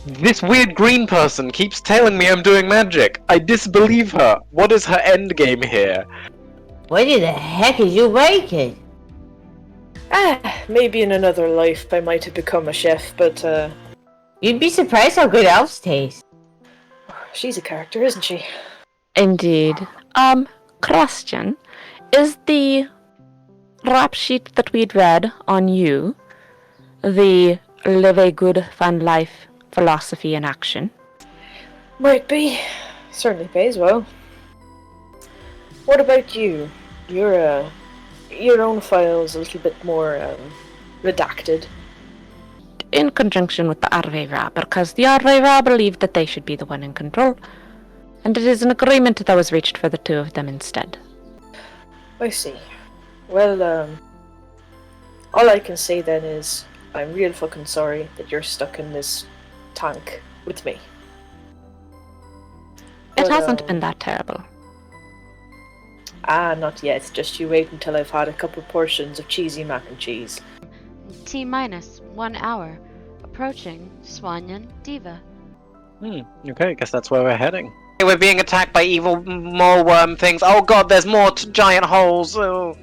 This weird green person keeps telling me I'm doing magic. I disbelieve her. What is her end game here? What in the heck is you making? Maybe in another life I might have become a chef, but You'd be surprised how good elves taste. she's a character, isn't she? Indeed. Question. Is the rap sheet that we'd read on you the live a good fun life philosophy in action? Might be. Certainly pays well. What about you? Your own file's a little bit more redacted. In conjunction with the Arvera, because the Arvera believed that they should be the one in control, and it is an agreement that was reached for the two of them instead. I see. Well, all I can say then is I'm real fucking sorry that you're stuck in this tank with me. It But, hasn't been that terrible. Not yet. Just you wait until I've had a couple portions of cheesy mac and cheese. T-minus 1 hour. Approaching Swan Dive. Okay, I guess that's where we're heading. We're being attacked by evil mole worm things. Oh god, there's more giant holes. Oh.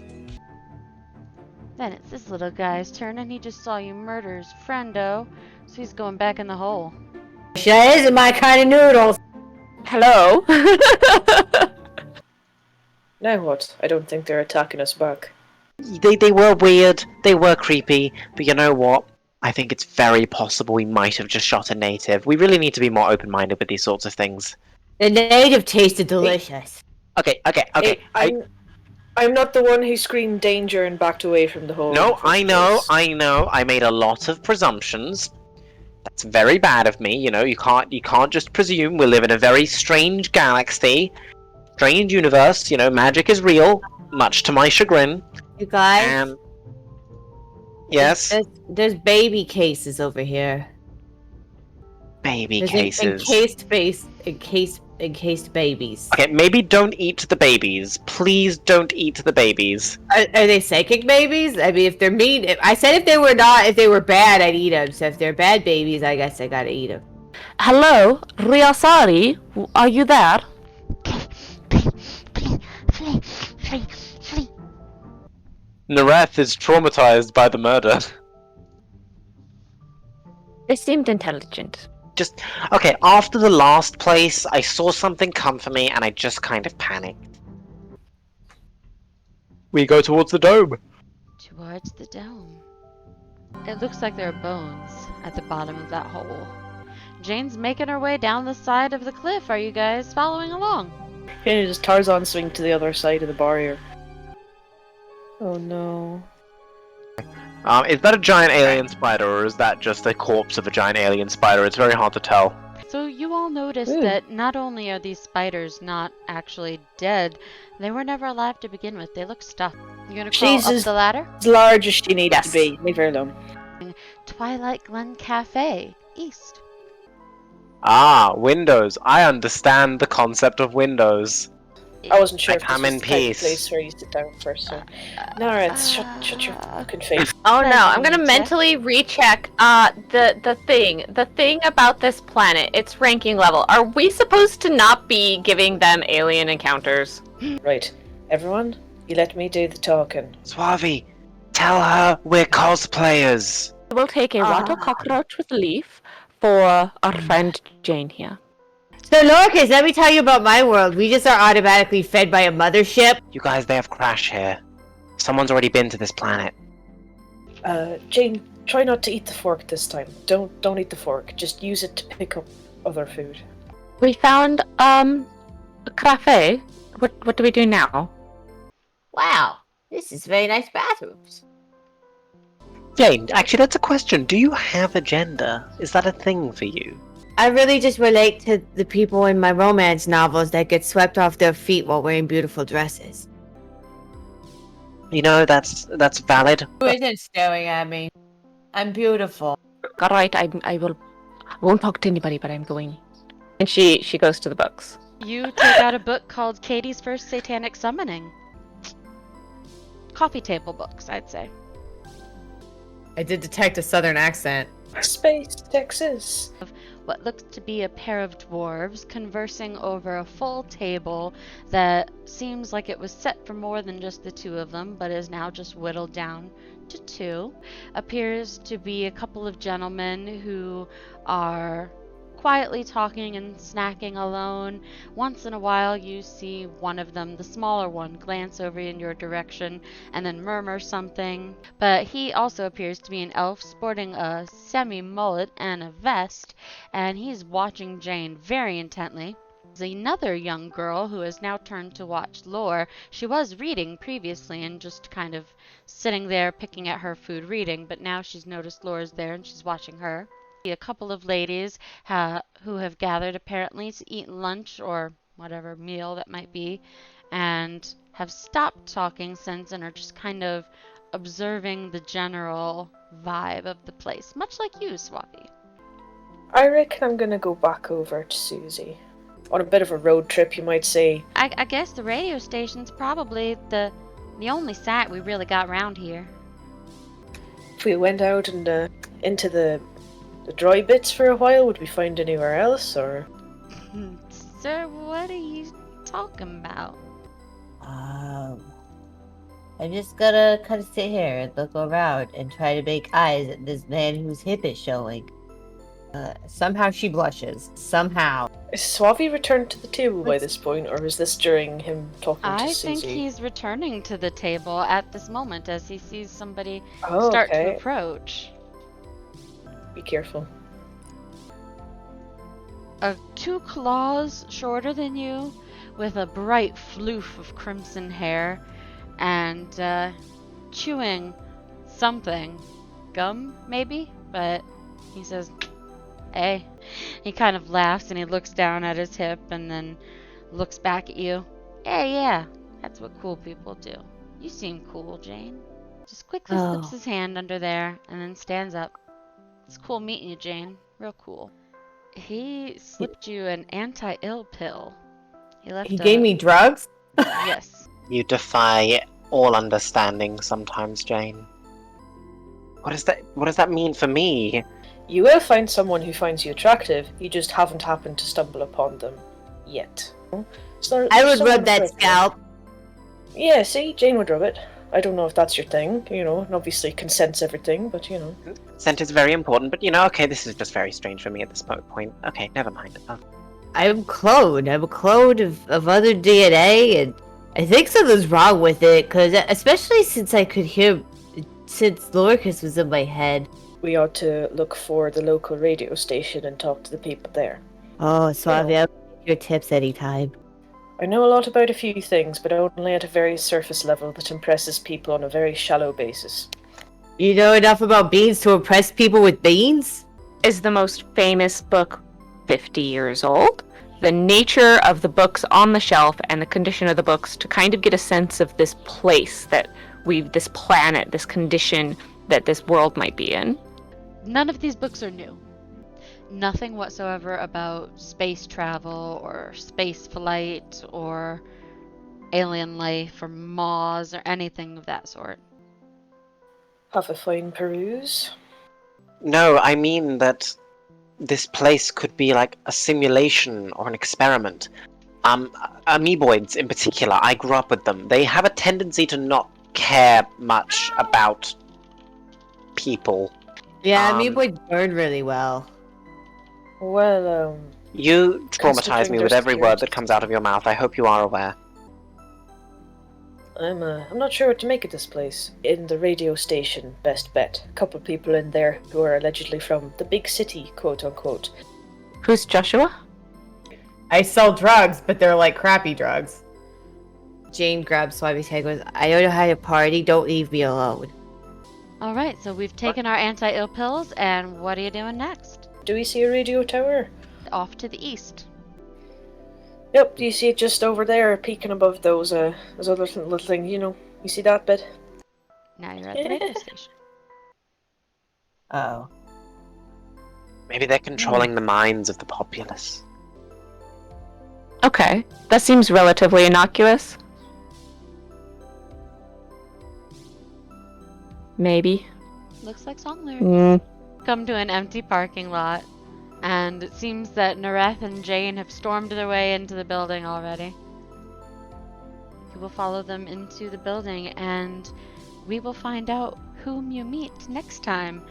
Then it's this little guy's turn, and he just saw you murder his friendo, so he's going back in the hole. That isn't my kind of noodles. Hello? Now what? I don't think they're attacking us back. They were weird, they were creepy, but you know what? I think it's very possible we might have just shot a native. We really need to be more open-minded with these sorts of things. The native tasted delicious. Okay. Hey, I'm not the one who screamed danger and backed away from the hole. No, I know. I made a lot of presumptions. That's very bad of me, you know, you can't just presume. We live in a very strange galaxy, strange universe, you know, magic is real, much to my chagrin. You guys? Yes? There's baby cases over here. Baby There's cases. Encased babies. Okay, maybe don't eat the babies. Please don't eat the babies. Are they psychic babies? I mean, if they're mean, I said if they were bad, I'd eat them. So if they're bad babies, I guess I gotta eat them. Hello? Riasari? Are you there? Flee. Nareth is traumatized by the murder. They seemed intelligent. Okay, after the last place, I saw something come for me and I just kind of panicked. We go towards the dome. Towards the dome. It looks like there are bones at the bottom of that hole. Jane's making her way down the side of the cliff. Are you guys following along? Can you just Tarzan swing to the other side of the barrier? Oh no. Is that a giant alien spider, or is that just a corpse of a giant alien spider? It's very hard to tell. So you all notice that not only are these spiders not actually dead, they were never alive to begin with. They look stuffed. You gonna crawl up the ladder? As large as she needs to be. Leave her alone. Twilight Glen Cafe, east. Ah, windows. I understand the concept of windows. I wasn't sure I if this come was in the type of peace. place where you sit down first, so... Nara, shut your fucking face. Oh no, I'm gonna Check. mentally recheck the thing about this planet, its ranking level. Are we supposed to not be giving them alien encounters? Right. Everyone, you let me do the talking. Suavi, tell her we're cosplayers. We'll take a rotten cockroach with leaf for our friend Jane here. So Lorcas, let me tell you about my world. We just are automatically fed by a mothership. You guys, they have crash here. Someone's already been to this planet. Jane, try not to eat the fork this time. Don't eat the fork. Just use it to pick up other food. We found a cafe. What do we do now? Wow, this is very nice bathrooms. Jane, actually that's a question. Do you have a gender? Is that a thing for you? I really just relate to the people in my romance novels that get swept off their feet while wearing beautiful dresses. You know, that's valid. Who isn't staring at me? I'm beautiful. Alright, I won't talk to anybody, but I'm going. And she goes to the books. You take out a book called Katie's First Satanic Summoning. Coffee table books, I'd say. I did detect a southern accent. Space, Texas. What looks to be a pair of dwarves conversing over a full table that seems like it was set for more than just the two of them, but is now just whittled down to two. Appears to be a couple of gentlemen who are quietly talking and snacking alone. Once in a while you see one of them, the smaller one, glance over in your direction and then murmur something. But he also appears to be an elf sporting a semi-mullet and a vest, and he's watching Jane very intently. There's another young girl who has now turned to watch Lore. She was reading previously and just kind of sitting there picking at her food reading, but now she's noticed Lore's there and she's watching her. A couple of ladies who have gathered apparently to eat lunch or whatever meal that might be, and have stopped talking since and are just kind of observing the general vibe of the place, much like you, Swappy. I reckon I'm gonna go back over to Susie. On a bit of a road trip, you might say. I guess the radio station's probably the only sight we really got around here. If we went out and into the dry bits for a while, would we find anywhere else, or? Sir, what are you talking about? I'm just gonna kind of sit here and look around and try to make eyes at this man whose hip is showing. Somehow she blushes. Somehow. Is Swavi returned to the table by this point, or is this during him talking to I Susie? think he's returning to the table at this moment as he sees somebody Oh, start okay. to approach. Be careful. 2 claws shorter than you, with a bright floof of crimson hair, and chewing something. Gum, maybe? But he says, hey. He kind of laughs and he looks down at his hip and then looks back at you. Hey, yeah, that's what cool people do. You seem cool, Jane. Just quickly slips his hand under there and then stands up. It's cool meeting you, Jane. Real cool. He slipped you an anti-ill pill. He gave me drugs? Yes. You defy all understanding sometimes, Jane. What does that mean for me? You will find someone who finds you attractive, you just haven't happened to stumble upon them. Yet. I would rub that scalp. Yeah, see? Jane would rub it. I don't know if that's your thing, and obviously consent's everything, but Scent is very important, but okay, this is just very strange for me at this point. Okay, never mind. I'm cloned. I'm a clone of other DNA, and I think something's wrong with it, because especially since I could hear, since Lorcas was in my head. We ought to look for the local radio station and talk to the people there. Oh, Suave, I'll take your tips anytime. I know a lot about a few things, but only at a very surface level that impresses people on a very shallow basis. You know enough about beans to impress people with beans? Is the most famous book 50 years old? The nature of the books on the shelf and the condition of the books to kind of get a sense of this place that this planet, this condition that this world might be in. None of these books are new. Nothing whatsoever about space travel or space flight or alien life or Mars or anything of that sort. Have a fine peruse. No, I mean that this place could be like a simulation or an experiment. Amoeboids in particular, I grew up with them. They have a tendency to not care much about people. Yeah, amoeboids burn really well. Well, You traumatize me with every considering word they're that comes out of your mouth. I hope you are aware. I'm not sure what to make of this place. In the radio station, best bet. A couple of people in there who are allegedly from the big city, quote unquote. Who's Joshua? I sell drugs, but they're like crappy drugs. Jane grabs Suave's head and goes, I don't know how to party, don't leave me alone. Alright, so we've taken our anti-ill pills, and what are you doing next? Do we see a radio tower? Off to the east. Yep, you see it just over there, peeking above those other little things, you see that bit? Now you're at the radio station. Oh. Maybe they're controlling the minds of the populace. Okay, that seems relatively innocuous. Maybe. Looks like song lyrics. come to an empty parking lot, and it seems that Nareth and Jane have stormed their way into the building already. You will follow them into the building, and we will find out whom you meet next time